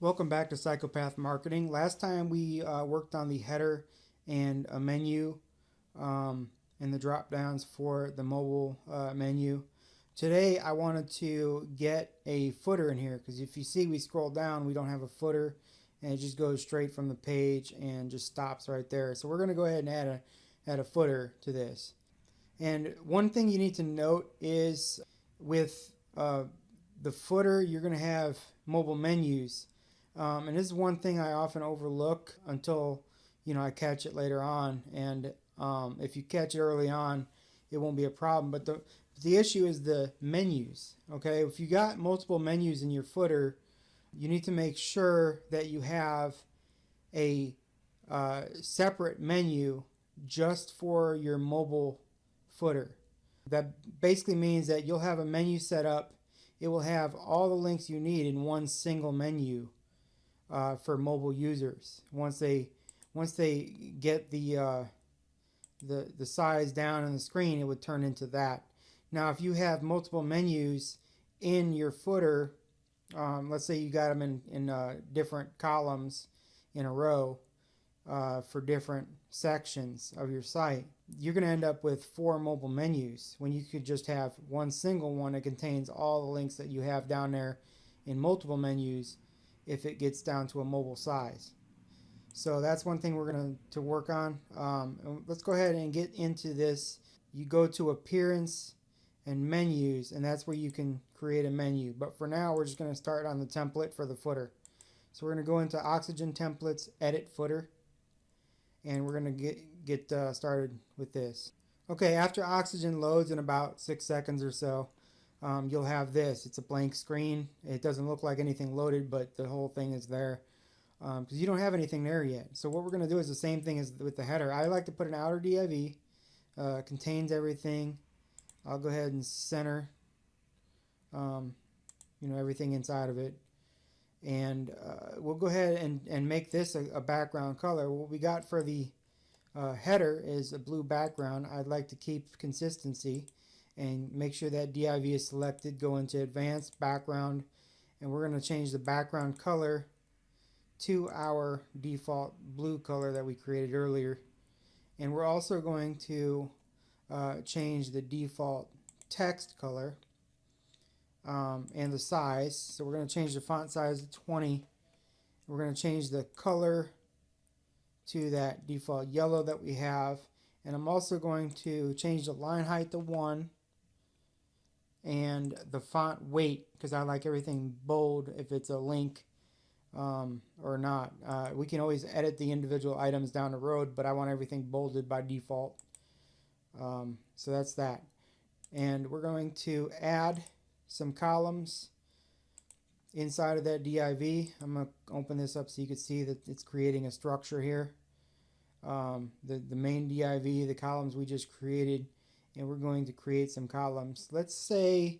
Welcome back to Psychopath Marketing. Last time we worked on the header and a menu and the drop downs for the mobile menu. Today I wanted to get a footer in here because if you see we scroll down, we don't have a footer and it just goes straight from the page and just stops right there. So we're going to go ahead and add a footer to this. And one thing you need to note is with the footer, you're going to have mobile menus. And this is one thing I often overlook until I catch it later on. And if you catch it early on, it won't be a problem. But the issue is the menus. Okay, if you got multiple menus in your footer, you need to make sure that you have a separate menu just for your mobile footer. That basically means that you'll have a menu set up. It will have all the links you need in one single menu for mobile users. Once they get the size down on the screen, it would turn into that. Now, if you have multiple menus in your footer, let's say you got them in different columns in a row for different sections of your site, you're going to end up with 4 mobile menus when you could just have one single one that contains all the links that you have down there in multiple menus if it gets down to a mobile size. So that's one thing we're going to work on. Let's go ahead and get into this. You go to Appearance and Menus, and that's where you can create a menu. But for now, we're just going to start on the template for the footer. So we're going to go into Oxygen Templates, Edit Footer, and we're going to get started with this. Okay, after Oxygen loads in about 6 seconds or so, you'll have this. It's a blank screen. It doesn't look like anything loaded, but the whole thing is there because you don't have anything there yet. So what we're going to do is the same thing as with the header. I like to put an outer div, contains everything. I'll go ahead and center everything inside of it. And we'll go ahead and make this a background color. What we got for the header is a blue background. I'd like to keep consistency and make sure that div is selected. Go into Advanced Background, and we're going to change the background color to our default blue color that we created earlier. And we're also going to change the default text color and the size. So we're going to change the font size to 20. We're going to change the color to that default yellow that we have. And I'm also going to change the line height to 1 and the font weight because I like everything bold if it's a link or not. We can always edit the individual items down the road, but I want everything bolded by default. So that's that. And we're going to add some columns inside of that div. I'm going to open this up so you can see that it's creating a structure here. The main div, the columns we just created, and we're going to create some columns. Let's say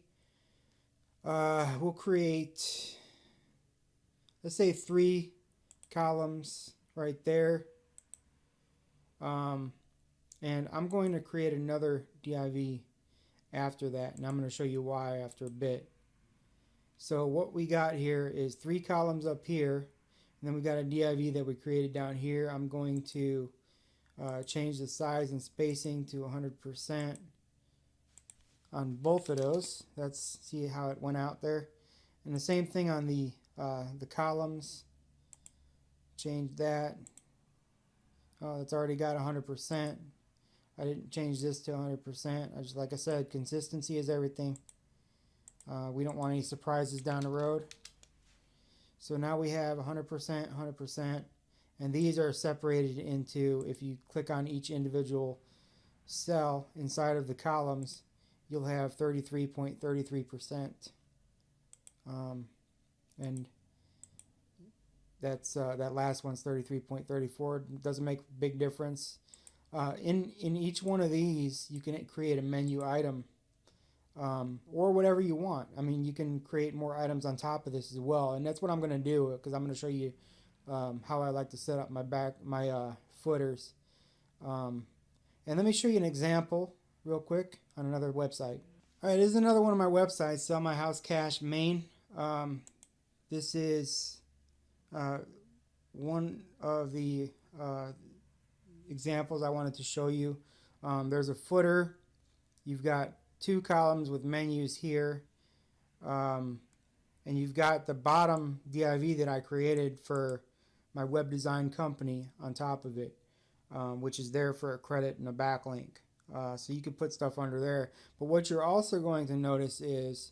we'll create, let's say 3 columns right there. And I'm going to create another div after that, and I'm going to show you why after a bit. So what we got here is 3 columns up here, and then we got a div that we created down here. I'm going to change the size and spacing to 100% on both of those. Let's see how it went out there. And the same thing on the columns. Change that. Oh, it's already got 100%. I didn't change this to 100%. Like I said, consistency is everything. We don't want any surprises down the road. So now we have 100%, 100%, and these are separated into, if you click on each individual cell inside of the columns, you'll have 33.33%. And that's that last one's 33.34. It doesn't make a big difference. In each one of these, you can create a menu item or whatever you want. I mean, you can create more items on top of this as well, and that's what I'm going to do because I'm going to show you how I like to set up my footers. And let me show you an example real quick on another website. All right, this is another one of my websites, Sell My House Cash Main. This is one of the examples I wanted to show you. There's a footer. You've got two columns with menus here, and you've got the bottom div that I created for my web design company on top of it, which is there for a credit and a backlink. So you could put stuff under there. But what you're also going to notice is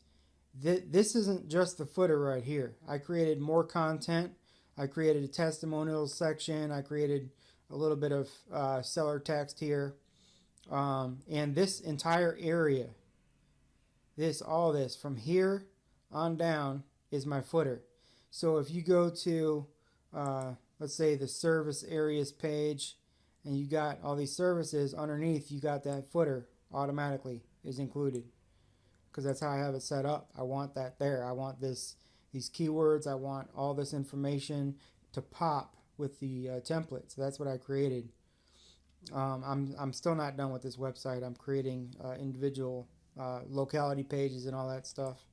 that this isn't just the footer right here. I created more content. I created a testimonials section. I created a little bit of seller text here. And this entire area, all this from here on down is my footer. So if you go to, let's say, the service areas page, and you got all these services underneath, you got that footer automatically is included, because that's how I have it set up. I want that there. I want these keywords. I want all this information to pop with the template. So that's what I created. I'm still not done with this website. I'm creating individual locality pages and all that stuff.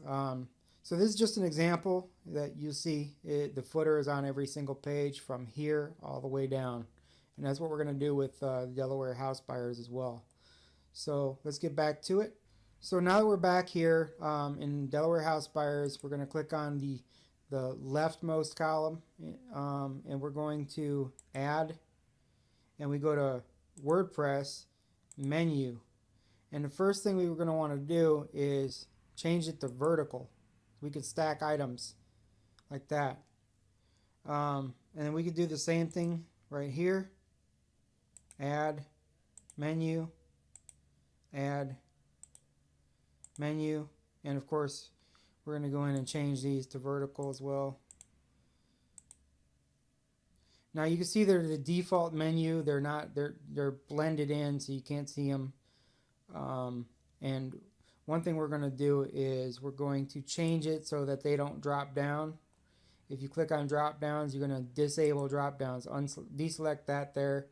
So this is just an example that you see. The footer is on every single page from here all the way down. And that's what we're going to do with Delaware house buyers as well. So let's get back to it. So now that we're back here in Delaware house buyers, we're going to click on the leftmost column, and we're going to add, and we go to WordPress menu. And the first thing we were going to want to do is change it to vertical. We could stack items like that. And then we could do the same thing right here. Add, menu, add, menu, and of course we're going to go in and change these to vertical as well. Now you can see they're the default menu. They're blended in, so you can't see them. And one thing we're going to do is we're going to change it so that they don't drop down. If you click on drop downs, you're going to disable drop downs. Deselect that there.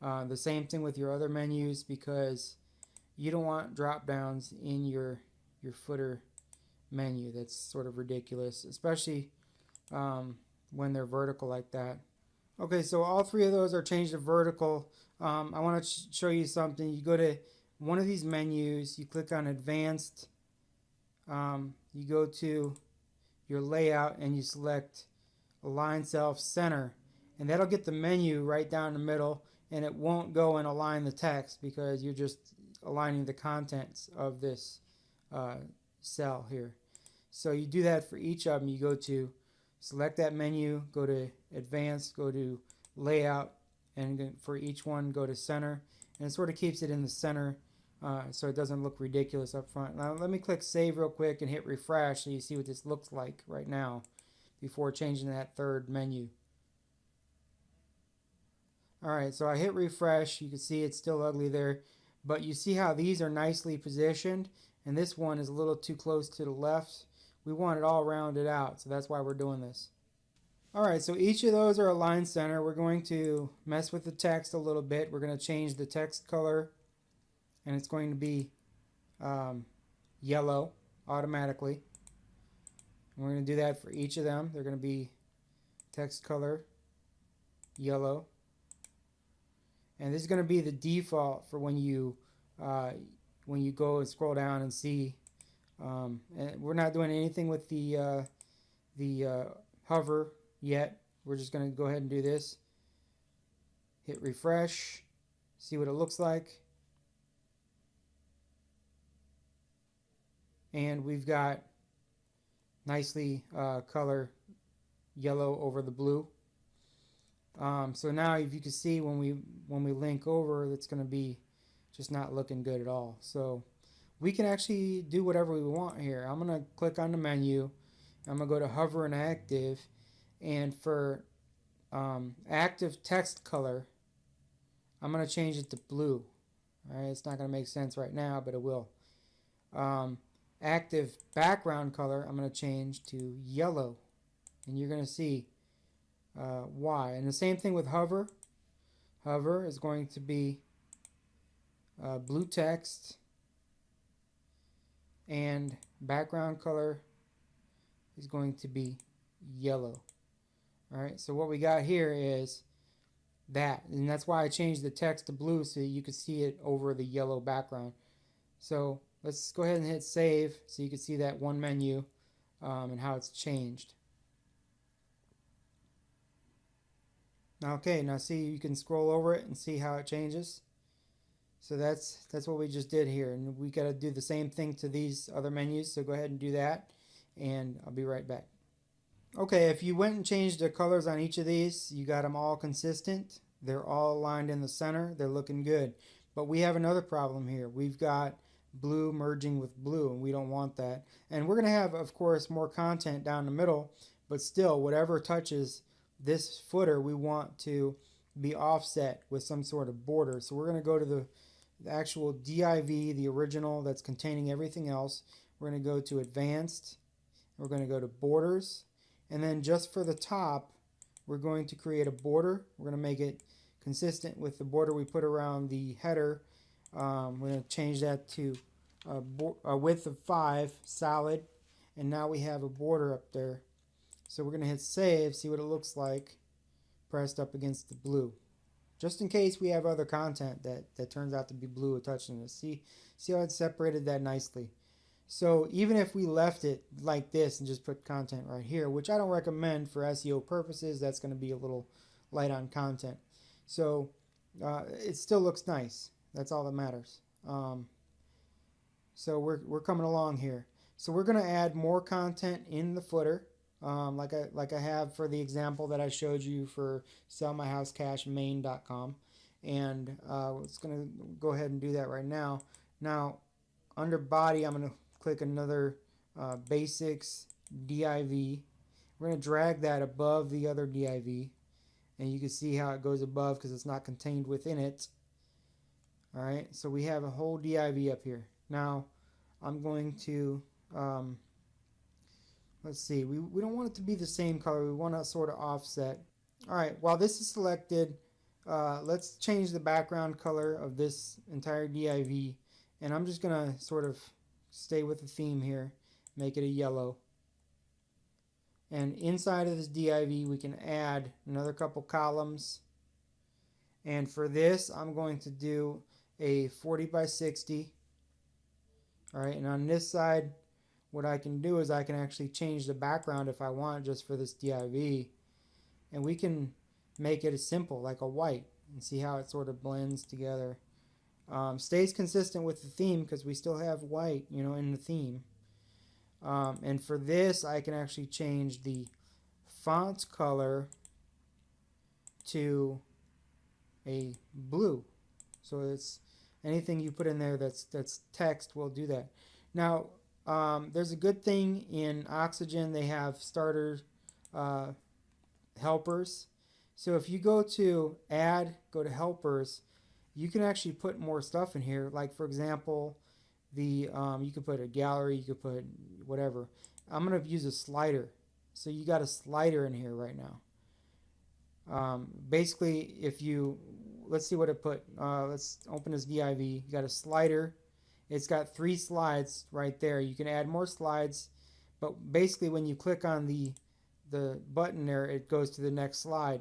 The same thing with your other menus, because you don't want drop downs in your footer menu. That's sort of ridiculous, especially when they're vertical like that. Okay, so all three of those are changed to vertical. I want to show you something. You go to one of these menus, you click on advanced, you go to your layout and you select align self center, and that'll get the menu right down the middle, and it won't go and align the text because you're just aligning the contents of this cell here. So you do that for each of them. You go to select that menu, go to advanced, go to layout, and for each one go to center, and it sort of keeps it in the center so it doesn't look ridiculous up front. Now let me click save real quick and hit refresh so you see what this looks like right now before changing that third menu. Alright, so I hit refresh. You can see it's still ugly there, but you see how these are nicely positioned, and this one is a little too close to the left. We want it all rounded out, so that's why we're doing this. Alright, so each of those are aligned center. We're going to mess with the text a little bit. We're going to change the text color, and it's going to be yellow automatically. And we're going to do that for each of them. They're going to be text color yellow. And this is going to be the default for when you go and scroll down and see. And we're not doing anything with the hover yet. We're just going to go ahead and do this. Hit refresh. See what it looks like. And we've got nicely color yellow over the blue. So now, if you can see, when we link over, it's going to be just not looking good at all. So we can actually do whatever we want here. I'm going to click on the menu. I'm going to go to hover and active, and for active text color, I'm going to change it to blue. All right, it's not going to make sense right now, but it will. Active background color, I'm going to change to yellow, and you're going to see why. And the same thing with hover. Hover is going to be blue text, and background color is going to be yellow. All right, so what we got here is that, and that's why I changed the text to blue so you could see it over the yellow background. So let's go ahead and hit save so you can see that one menu and how it's changed. Okay, now see, you can scroll over it and see how it changes. So that's what we just did here, and we got to do the same thing to these other menus. So go ahead and do that, and I'll be right back. Okay, if you went and changed the colors on each of these, you got them all consistent. They're all aligned in the center. They're looking good. But we have another problem here. We've got blue merging with blue, and we don't want that. And we're going to have, of course, more content down the middle, but still, whatever touches this footer, we want to be offset with some sort of border. So we're going to go to the actual div, the original that's containing everything else. We're going to go to advanced. We're going to go to borders. And then just for the top, we're going to create a border. We're going to make it consistent with the border we put around the header. We're going to change that to a width of 5, solid. And now we have a border up there. So we're going to hit save, see what it looks like pressed up against the blue. Just in case we have other content that turns out to be blue attached in this. See how it separated that nicely. So even if we left it like this and just put content right here, which I don't recommend for SEO purposes, that's going to be a little light on content. So it still looks nice. That's all that matters. So we're coming along here. So we're going to add more content in the footer, like I have for the example that I showed you for sellmyhousecashmain.com, and it's going to go ahead and do that right now. Now under body, I'm going to click another basics div. We're going to drag that above the other div, and you can see how it goes above because it's not contained within it. All right, so we have a whole div up here. Now I'm going to let's see, we don't want it to be the same color. We want to sort of offset. All right, while this is selected, let's change the background color of this entire div, and I'm just going to sort of stay with the theme here, make it a yellow. And inside of this div, we can add another couple columns. And for this, I'm going to do a 40 by 60. All right, and on this side, what I can do is I can actually change the background if I want just for this div. And we can make it as simple, like a white, and see how it sort of blends together. Stays consistent with the theme because we still have white, in the theme. And for this, I can actually change the font color to a blue. So it's anything you put in there that's text will do that. Now, there's a good thing in Oxygen. They have starter helpers. So if you go to add, go to helpers, you can actually put more stuff in here. Like for example, you could put a gallery, you could put whatever. I'm going to use a slider. So you got a slider in here right now. Basically, let's see what it put. Let's open this div. You got a slider. It's got 3 slides right there. You can add more slides, but basically when you click on the button there, it goes to the next slide,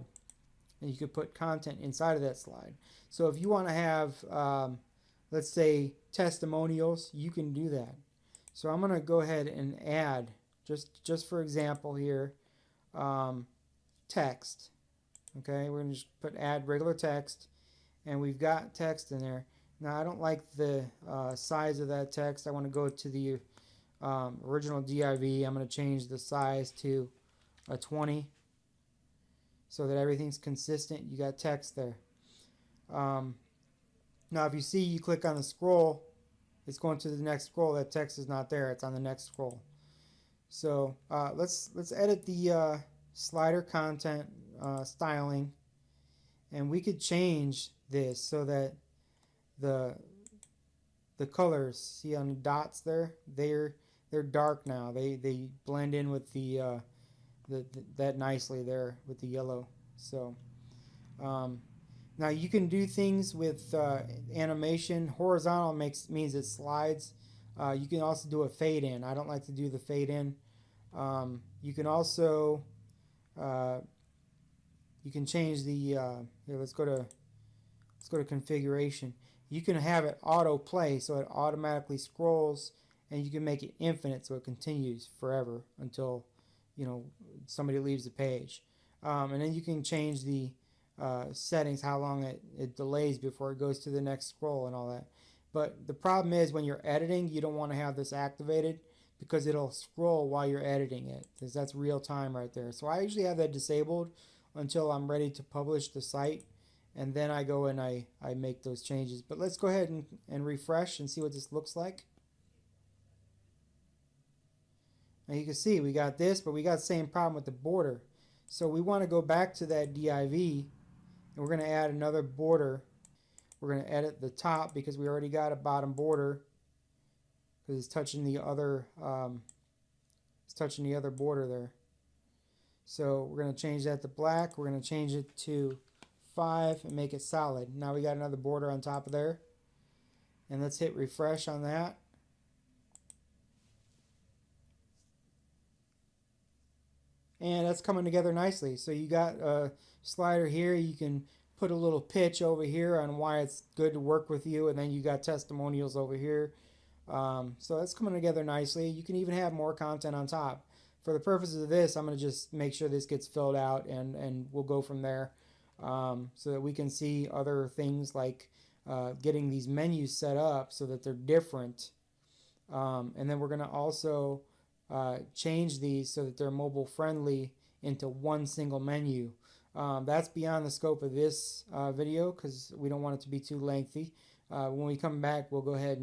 and you could put content inside of that slide. So if you want to have, let's say, testimonials, you can do that. So I'm going to go ahead and add, just for example here, text. Okay, we're going to just put add regular text, and we've got text in there. Now I don't like the size of that text. I want to go to the original div. I'm going to change the size to a 20 so that everything's consistent. You got text there. Now if you see, you click on the scroll, it's going to the next scroll. That text is not there. It's on the next scroll. So let's edit the slider content styling, and we could change this so that the colors, see on the dots there, they're dark now. They blend in with that nicely there with the yellow. So now you can do things with animation. Horizontal means it slides. You can also do a fade in. I don't like to do the fade in. You can also you can change the here, let's go to configuration. You can have it auto play, so it automatically scrolls, and you can make it infinite, so it continues forever until somebody leaves the page. And then you can change the settings, how long it delays before it goes to the next scroll and all that. But the problem is, when you're editing, you don't want to have this activated, because it'll scroll while you're editing it, because that's real time right there. So I usually have that disabled until I'm ready to publish the site, and then I go and I make those changes. But let's go ahead and refresh and see what this looks like. Now you can see we got this, but we got the same problem with the border. So we want to go back to that div, and we're going to add another border. We're going to edit the top because we already got a bottom border, because it's touching the other border there. So we're going to change that to black. We're going to change it to 5 and make it solid. Now we got another border on top of there. And let's hit refresh on that. And that's coming together nicely. So you got a slider here. You can put a little pitch over here on why it's good to work with you, and then you got testimonials over here. So that's coming together nicely. You can even have more content on top. For the purposes of this, I'm going to just make sure this gets filled out, and we'll go from there, so that we can see other things like getting these menus set up so that they're different. And then we're going to also change these so that they're mobile friendly into one single menu. That's beyond the scope of this video, because we don't want it to be too lengthy. When we come back, we'll go ahead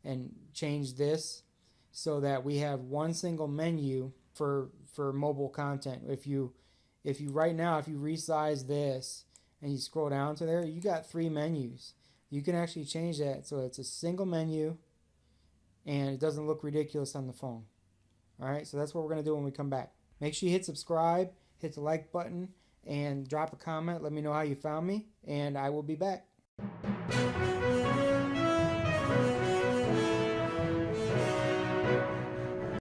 and change this so that we have one single menu for mobile content. If you right now, if you resize this and you scroll down to there, you got 3 menus. You can actually change that so it's a single menu and it doesn't look ridiculous on the phone. Alright, so that's what we're going to do when we come back. Make sure you hit subscribe, hit the like button, and drop a comment. Let me know how you found me, and I will be back.